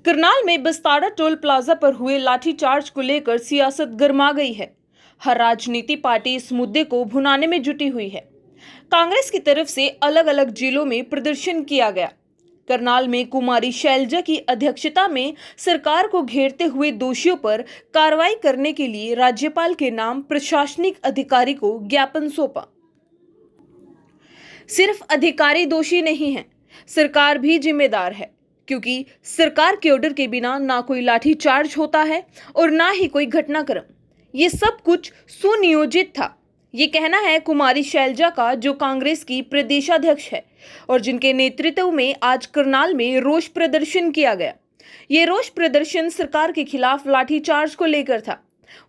करनाल में बस्तारा toll plaza पर हुए लाठीचार्ज को लेकर सियासत गर्मा गई है। हर राजनीति पार्टी इस मुद्दे को भुनाने में जुटी हुई है। कांग्रेस की तरफ से अलग अलग जिलों में प्रदर्शन किया गया। करनाल में कुमारी शैलजा की अध्यक्षता में सरकार को घेरते हुए दोषियों पर कार्रवाई करने के लिए राज्यपाल के नाम प्रशासनिक अधिकारी को ज्ञापन सौंपा। सिर्फ अधिकारी दोषी नहीं है, सरकार भी जिम्मेदार है, क्योंकि सरकार के ऑर्डर के बिना ना कोई लाठीचार्ज होता है और ना ही कोई घटनाक्रम। ये सब कुछ सुनियोजित था, ये कहना है कुमारी शैलजा का, जो कांग्रेस की प्रदेशाध्यक्ष है और जिनके नेतृत्व में आज करनाल में रोष प्रदर्शन किया गया। ये रोष प्रदर्शन सरकार के खिलाफ लाठीचार्ज को लेकर था।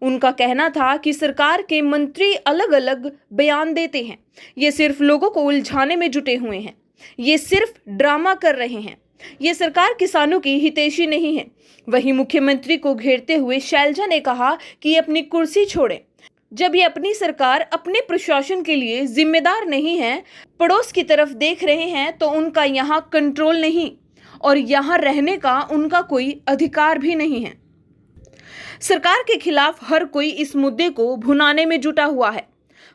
उनका कहना था कि सरकार के मंत्री अलग अलग बयान देते हैं, ये सिर्फ लोगों को उलझाने में जुटे हुए हैं, ये सिर्फ ड्रामा कर रहे हैं, ये सरकार किसानों की हितैषी नहीं है। वहीं मुख्यमंत्री को घेरते हुए शैलजा ने कहा कि ये अपनी कुर्सी छोड़ें। जब ये अपनी सरकार अपने प्रशासन के लिए जिम्मेदार नहीं है, पड़ोस की तरफ देख रहे हैं, तो उनका यहाँ कंट्रोल नहीं और यहाँ रहने का उनका कोई अधिकार भी नहीं है। सरकार के खिलाफ हर कोई इस मुद्दे को भुनाने में जुटा हुआ है।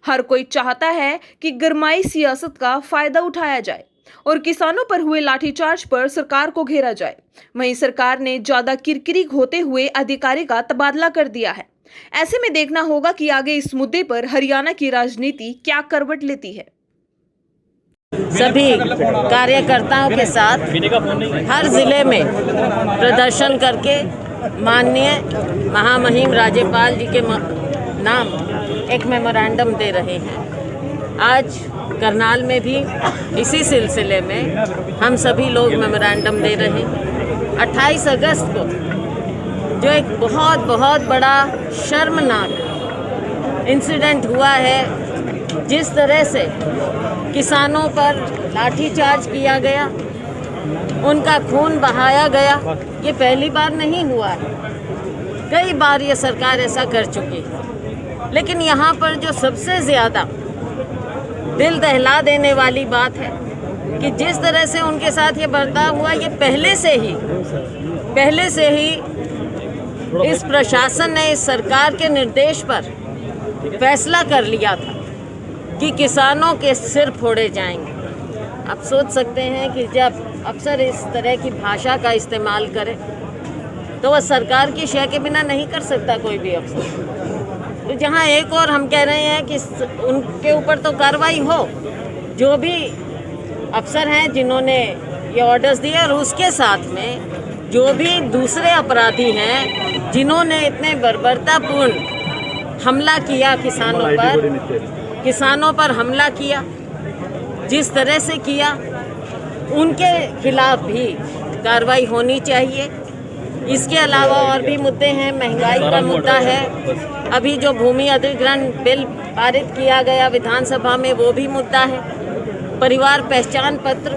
हर कोई चाहता है कि गरमाई सियासत का फायदा उठाया जाए और किसानों पर हुए लाठीचार्ज पर सरकार को घेरा जाए। वहीं सरकार ने ज्यादा किरकिरी होते हुए अधिकारी का तबादला कर दिया है। ऐसे में देखना होगा कि आगे इस मुद्दे पर हरियाणा की राजनीति क्या करवट लेती है। सभी कार्यकर्ताओं के साथ हर जिले में प्रदर्शन करके माननीय महामहिम राज्यपाल जी के नाम एक मेमोरेंडम दे रहे हैं। आज करनाल में भी इसी सिलसिले में हम सभी लोग मेमोरेंडम दे रहे हैं। 28 अगस्त को जो एक बहुत बड़ा शर्मनाक इंसिडेंट हुआ है, जिस तरह से किसानों पर लाठीचार्ज किया गया, उनका खून बहाया गया, ये पहली बार नहीं हुआ है। कई बार ये सरकार ऐसा कर चुकी है, लेकिन यहाँ पर जो सबसे ज़्यादा दिल दहला देने वाली बात है कि जिस तरह से उनके साथ ये बर्ताव हुआ, ये पहले से ही इस प्रशासन ने इस सरकार के निर्देश पर फैसला कर लिया था कि किसानों के सिर फोड़े जाएंगे। आप सोच सकते हैं कि जब अफसर इस तरह की भाषा का इस्तेमाल करे तो वह सरकार की शय के बिना नहीं कर सकता कोई भी अफसर। तो जहां एक और हम कह रहे हैं कि उनके ऊपर तो कार्रवाई हो, जो भी अफसर हैं जिन्होंने ये ऑर्डर्स दिए, और उसके साथ में जो भी दूसरे अपराधी हैं जिन्होंने इतने बर्बरतापूर्ण हमला किया किसानों पर हमला किया, जिस तरह से किया, उनके खिलाफ भी कार्रवाई होनी चाहिए। इसके अलावा और भी मुद्दे हैं। महंगाई का मुद्दा है, अभी जो भूमि अधिग्रहण बिल पारित किया गया विधानसभा में, वो भी मुद्दा है। परिवार पहचान पत्र,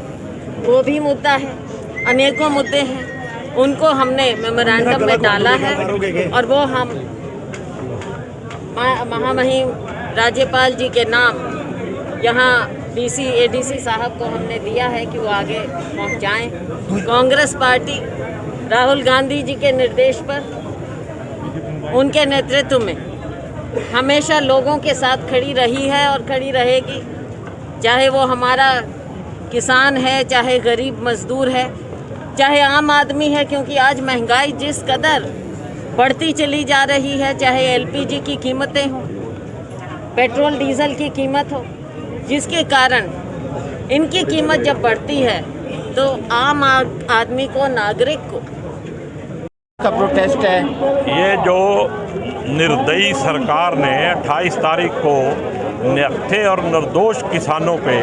वो भी मुद्दा है। अनेकों मुद्दे हैं, उनको हमने मेमोरेंडम में डाला है और वो हम महामहिम राज्यपाल जी के नाम यहाँ डीसी एडीसी साहब को हमने दिया है कि वो आगे पहुँचाएँ। कांग्रेस पार्टी राहुल गांधी जी के निर्देश पर, उनके नेतृत्व में हमेशा लोगों के साथ खड़ी रही है और खड़ी रहेगी, चाहे वो हमारा किसान है, चाहे गरीब मजदूर है, चाहे आम आदमी है। क्योंकि आज महंगाई जिस कदर बढ़ती चली जा रही है, चाहे एलपीजी की कीमतें हों, पेट्रोल डीजल की कीमत हो, जिसके कारण इनकी कीमत जब बढ़ती है तो आम आदमी को, नागरिक को का प्रोटेस्ट है। ये जो निर्दयी सरकार ने 28 तारीख को निहत्थे और निर्दोष किसानों पे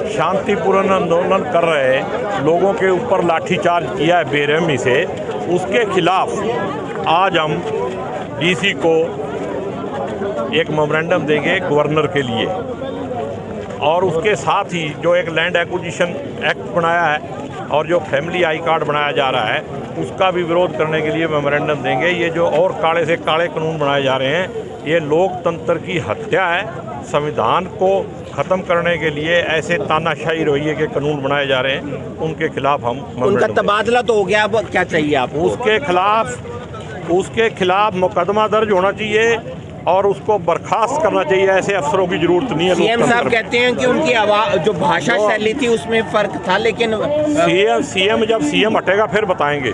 शांतिपूर्ण आंदोलन कर रहे लोगों के ऊपर लाठीचार्ज किया है बेरहमी से, उसके खिलाफ आज हम डीसी को एक मेमोरेंडम देंगे गवर्नर के लिए। और उसके साथ ही जो एक लैंड एक्विजिशन एक्ट बनाया है, और जो फैमिली आई कार्ड बनाया जा रहा है उसका भी विरोध करने के लिए मेमोरेंडम देंगे। ये जो और काले से काले कानून बनाए जा रहे हैं ये लोकतंत्र की हत्या है। संविधान को ख़त्म करने के लिए ऐसे तानाशाही रवैये के कानून बनाए जा रहे हैं, उनके खिलाफ हम उनका तबादला तो हो गया, अब क्या चाहिए आपको? उसके खिलाफ मुकदमा दर्ज होना चाहिए और उसको बर्खास्त करना चाहिए। ऐसे अफसरों की जरूरत नहीं है। सीएम साहब कहते हैं कि उनकी आवाज जो भाषा शैली थी उसमें फर्क था, लेकिन सीएम जब सीएम हटेगा फिर बताएंगे।